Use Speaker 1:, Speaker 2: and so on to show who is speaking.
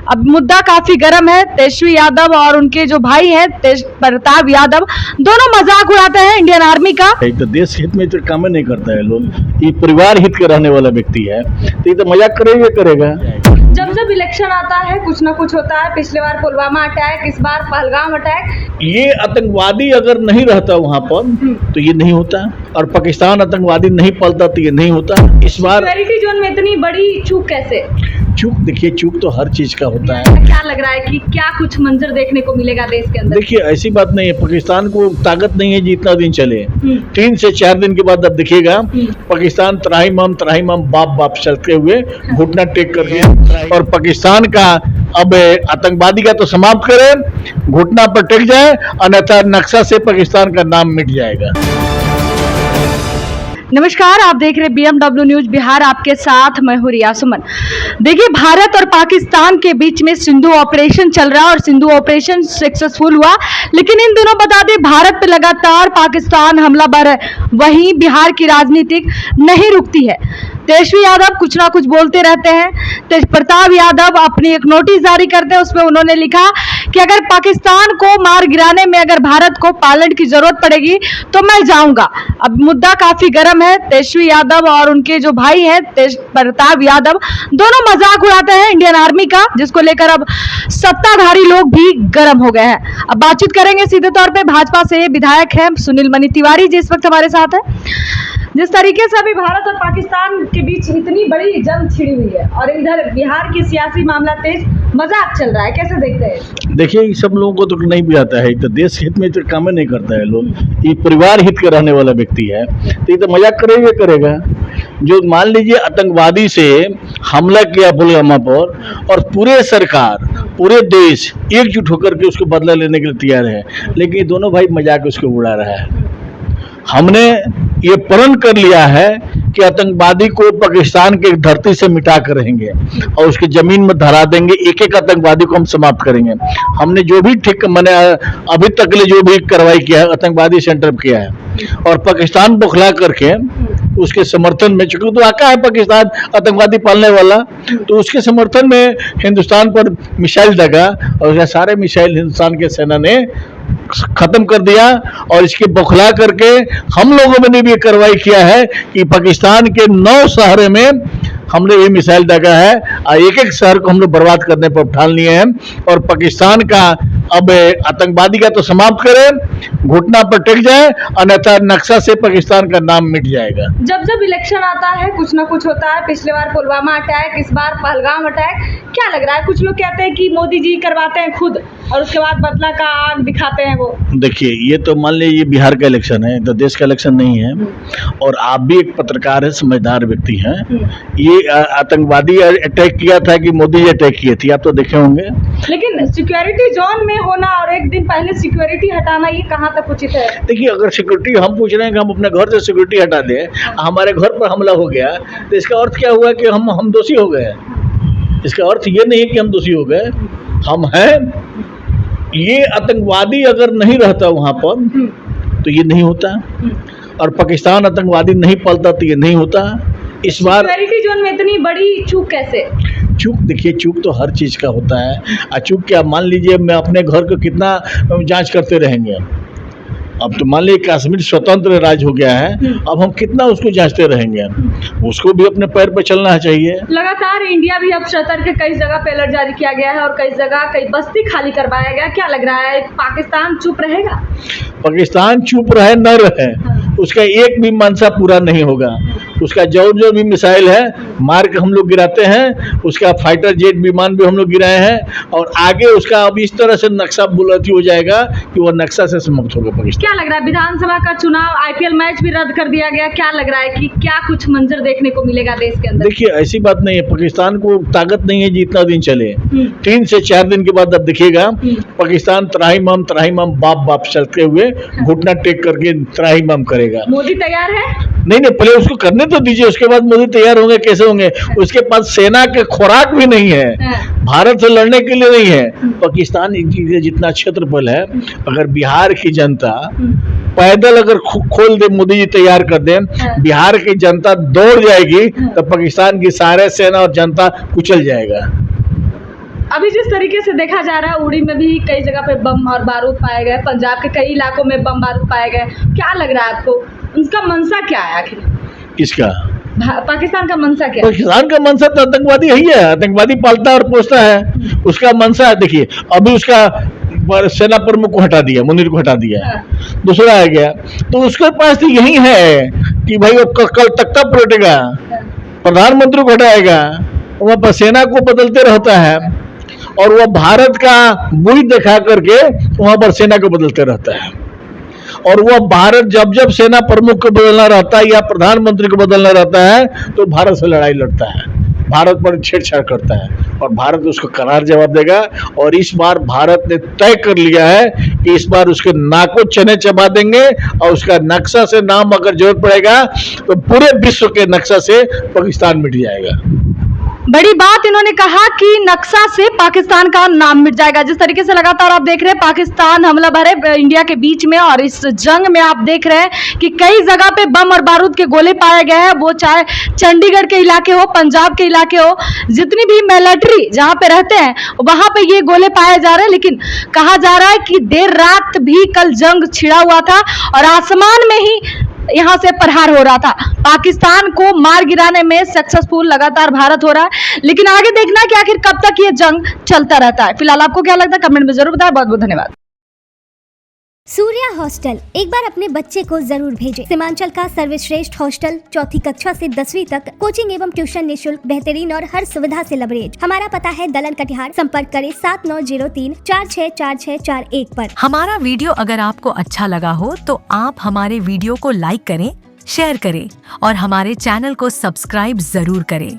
Speaker 1: अब मुद्दा काफी गर्म है। तेजस्वी यादव और उनके जो भाई हैं तेज प्रताप यादव, दोनों मजाक उड़ाते हैं इंडियन आर्मी का।
Speaker 2: तो देश हित में तो काम नहीं करता है लोग, ये परिवार हित का रहने वाला व्यक्ति है तो ये तो मजाक करेगा।
Speaker 1: जब जब इलेक्शन आता है कुछ ना कुछ होता है। पिछले बार पुलवामा अटैक, इस बार पहलगाम अटैक।
Speaker 2: ये आतंकवादी अगर नहीं रहता वहाँ पर तो ये नहीं होता, और पाकिस्तान आतंकवादी नहीं पलता तो ये नहीं होता। इस बार
Speaker 1: सिक्योरिटी जोन में इतनी बड़ी चूक कैसे?
Speaker 2: चूक देखिए, चूक तो हर चीज का होता है।
Speaker 1: क्या लग रहा है कि क्या कुछ मंजर देखने को मिलेगा देश के अंदर?
Speaker 2: देखिए ऐसी बात नहीं है, पाकिस्तान को ताकत नहीं है जितना दिन चले। 3 से 4 दिन के बाद अब दिखेगा पाकिस्तान त्राहिमाम बाप चलते हुए घुटना टेक करके, और पाकिस्तान का अब आतंकवादी का तो समाप्त करे, घुटना पर टेक जाए, अन्यथा नक्शा से पाकिस्तान का नाम मिट जाएगा।
Speaker 1: नमस्कार, आप देख रहे BMW न्यूज बिहार, आपके साथ मैं हूं रिया सुमन। देखिए, भारत और पाकिस्तान के बीच में सिंधु ऑपरेशन चल रहा है और सिंधु ऑपरेशन सक्सेसफुल हुआ, लेकिन इन दिनों बता दें भारत पे लगातार पाकिस्तान हमलावर है। वहीं बिहार की राजनीति नहीं रुकती है। तेजस्वी यादव कुछ ना कुछ बोलते रहते हैं। तेज प्रताप यादव अपनी एक नोटिस जारी करते हैं, उसमें उन्होंने लिखा कि अगर पाकिस्तान को मार गिराने में अगर भारत को पायलट की जरूरत पड़ेगी तो मैं जाऊंगा। अब मुद्दा काफी गर्म है। तेजस्वी यादव और उनके जो भाई हैं तेज प्रताप यादव, दोनों मजाक उड़ाते हैं इंडियन आर्मी का, जिसको लेकर अब सत्ताधारी लोग भी गर्म हो गए हैं। अब बातचीत करेंगे सीधे तौर पे, भाजपा से विधायक हैं सुनील मनी तिवारी जी इस वक्त हमारे साथ है। जिस तरीके से अभी भारत और पाकिस्तान के बीच इतनी बड़ी जंग छिड़ी हुई है और इधर बिहार की सियासी मामला तेज मजाक चल रहा है, कैसे देखते हैं?
Speaker 2: देखिए, ये सब लोगों को तो नहीं भी आता है, तो देश हित में तो काम नहीं करता है लोग, ये परिवार हित का रहने वाला व्यक्ति है तो ये तो मजाक करेगा। जो मान लीजिए आतंकवादी से हमला किया पुलवामा पर, और पूरे सरकार पूरे देश एकजुट होकर के उसको बदला लेने के लिए तैयार है, लेकिन ये दोनों भाई मजाक उसको उड़ा रहा है। हमने ये प्रण कर लिया है कि आतंकवादी को पाकिस्तान के धरती से मिटा कर रहेंगे और उसकी जमीन में धरा देंगे, एक एक आतंकवादी को हम समाप्त करेंगे। हमने जो भी मैंने अभी तक जो भी कार्रवाई किया है आतंकवादी सेंटर पर किया है, और पाकिस्तान बौखला करके उसके समर्थन में, चूंकि तो आका है पाकिस्तान आतंकवादी पालने वाला, तो उसके समर्थन में हिंदुस्तान पर मिसाइल दागा और सारे मिसाइल हिंदुस्तान के सेना ने खत्म कर दिया। और इसके बौखला करके हम लोगों ने भी कार्रवाई किया है कि पाकिस्तान के 9 शहरों में हमने ये मिसाइल दागा है और एक एक शहर को हम लोग बर्बाद करने पर ठान लिए हैं। और पाकिस्तान का अब आतंकवादी का तो समाप्त करें, घुटना पर टेक जाए, अन्यथा नक्शा से पाकिस्तान का नाम मिट जाएगा।
Speaker 1: जब जब इलेक्शन आता है कुछ ना कुछ होता है। पिछले बार पुलवामा अटैक, इस बार पहलगाम अटैक। क्या लग रहा है? कुछ लोग कहते हैं कि मोदी जी करवाते हैं खुद और उसके बाद बदला का आग दिखाते हैं वो। देखिए,
Speaker 2: ये तो मान लीजिए बिहार का इलेक्शन है, तो देश का इलेक्शन नहीं है, और आप भी एक पत्रकार है, समझदार व्यक्ति हैं। ये आतंकवादी अटैक किया था कि मोदी जी अटैक किए थे, आप तो देखे होंगे।
Speaker 1: लेकिन सिक्योरिटी जोन में होना और एक दिन पहले सिक्योरिटी हटाना, ये कहाँ तक उचित है?
Speaker 2: देखिए, अगर सिक्योरिटी हम पूछ रहे हैं कि हम अपने घर से सिक्योरिटी हटा दें, हमारे घर पर हमला हो गया, तो इसका अर्थ क्या हुआ कि हम दोषी हो गए? इसका अर्थ ये नहीं कि हम दोषी हो गए, हम हैं। ये आतंकवादी अगर नहीं रहता वहाँ पर तो ये नहीं होता, और पाकिस्तान आतंकवादी नहीं पलता तो ये नहीं होता। इस बार
Speaker 1: सिक्योरिटी जोन में इतनी बड़ी चूक कैसे?
Speaker 2: चूक देखिए, चूक तो हर चीज का होता है। चूक क्या, मान लीजिए मैं अपने घर को कितना जांच करते रहेंगे। अब तो मान लीजिए कश्मीर स्वतंत्र राज्य हो गया है, अब हम कितना उसको जांचते रहेंगे? उसको भी अपने पैर पर चलना चाहिए।
Speaker 1: लगातार इंडिया भी अब सतर्क, कई जगह पे अलर्ट जारी किया गया है और कई जगह कई बस्ती खाली करवाया गया। क्या लग रहा है, पाकिस्तान चुप रहेगा?
Speaker 2: पाकिस्तान चुप रहे न रहे, उसका एक भी मंशा पूरा नहीं होगा। उसका जो भी मिसाइल है मार के हम लोग गिराते हैं, उसका फाइटर जेट विमान भी हम लोग गिराए हैं, और आगे उसका अब इस तरह से नक्शा बुलंदी हो जाएगा कि वो नक्शा से समाप्त होगा पाकिस्तान। क्या लग रहा है, विधानसभा का चुनाव, IPL मैच भी रद्द कर दिया गया, क्या लग रहा है कि क्या कुछ मंजर देखने को मिलेगा देश के अंदर? देखिए, ऐसी बात नहीं है, पाकिस्तान को ताकत नहीं है जितना दिन चले। 3 से 4 दिन के बाद अब दिखेगा पाकिस्तान त्राहिमाम बाप चलते हुए घुटना टेक करके त्राहिमाम करेगा।
Speaker 1: मोदी तैयार है?
Speaker 2: नहीं, पहले उसको करने तो दीजिए, उसके बाद मोदी तैयार होंगे। कैसे होंगे? उसके पास सेना के खुराक भी नहीं है, भारत से लड़ने के लिए नहीं है। पाकिस्तान जितना क्षेत्रफल है, अगर बिहार की जनता पैदल अगर खोल दे, मोदी जी तैयार कर दे, बिहार की जनता दौड़ जाएगी, तो पाकिस्तान की सारे सेना और जनता कुचल जाएगा।
Speaker 1: अभी जिस तरीके से देखा जा रहा है, उड़ी में भी कई जगह पे बम और बारूद पाए गए, पंजाब के कई इलाकों में बम बारूद पाए गए, क्या लग रहा है आपको, उनका मंशा क्या है आखिर?
Speaker 2: किसका?
Speaker 1: पाकिस्तान का मंशा क्या है?
Speaker 2: पाकिस्तान का मंशा तो आतंकवादी है ही है, आतंकवादी पालता है और पोसता है, उसका मंशा है। देखिए अभी उसका सेना प्रमुख को हटा दिया, मुनीर को हटा दिया, दूसरा आ गया, तो उसके पास तो यही है कि भाई वो कल तख्ता पलटेगा, प्रधानमंत्री को हटाएगा, वहाँ पर सेना को बदलते रहता है, और वह भारत का बुरी दिखा करके वहाँ पर सेना को बदलते रहता है। और वह भारत जब जब सेना प्रमुख को बदलना रहता है या प्रधानमंत्री को बदलना रहता है तो भारत से लड़ाई लड़ता है, भारत पर छेड़छाड़ करता है, और भारत उसको करार जवाब देगा। और इस बार भारत ने तय कर लिया है कि इस बार उसके नाकों चने चबा देंगे, और उसका नक्शा से नाम अगर जरूरत पड़ेगा तो पूरे विश्व के नक्शा से पाकिस्तान मिट जाएगा।
Speaker 1: बड़ी बात इन्होंने कहा कि नक्शा से पाकिस्तान का नाम मिट जाएगा। जिस तरीके से लगातार आप देख रहे हैं पाकिस्तान हमला भरे इंडिया के बीच में, और इस जंग में आप देख रहे हैं कि कई जगह पे बम और बारूद के गोले पाए गए हैं, वो चाहे चंडीगढ़ के इलाके हो, पंजाब के इलाके हो, जितनी भी मिलिट्री जहां पे रहते हैं वहां पे ये गोले पाए जा रहे हैं। लेकिन कहा जा रहा है कि देर रात भी कल जंग छिड़ा हुआ था और आसमान में ही यहां से प्रहार हो रहा था, पाकिस्तान को मार गिराने में सक्सेसफुल लगातार भारत हो रहा है। लेकिन आगे देखना है कि आखिर कब तक ये जंग चलता रहता है। फिलहाल आपको क्या लगता है कमेंट में जरूर बताएं। बहुत बहुत धन्यवाद।
Speaker 3: सूर्या हॉस्टल एक बार अपने बच्चे को जरूर भेजें। सीमांचल का सर्वश्रेष्ठ हॉस्टल, 4ठी कक्षा से 10वीं तक कोचिंग एवं ट्यूशन निःशुल्क, बेहतरीन और हर सुविधा से लबरेज। हमारा पता है दलन कटिहार। संपर्क करें 7903 464641 पर।
Speaker 4: हमारा वीडियो अगर आपको अच्छा लगा हो तो आप हमारे वीडियो को लाइक करें, शेयर करें और हमारे चैनल को सब्सक्राइब जरूर करें।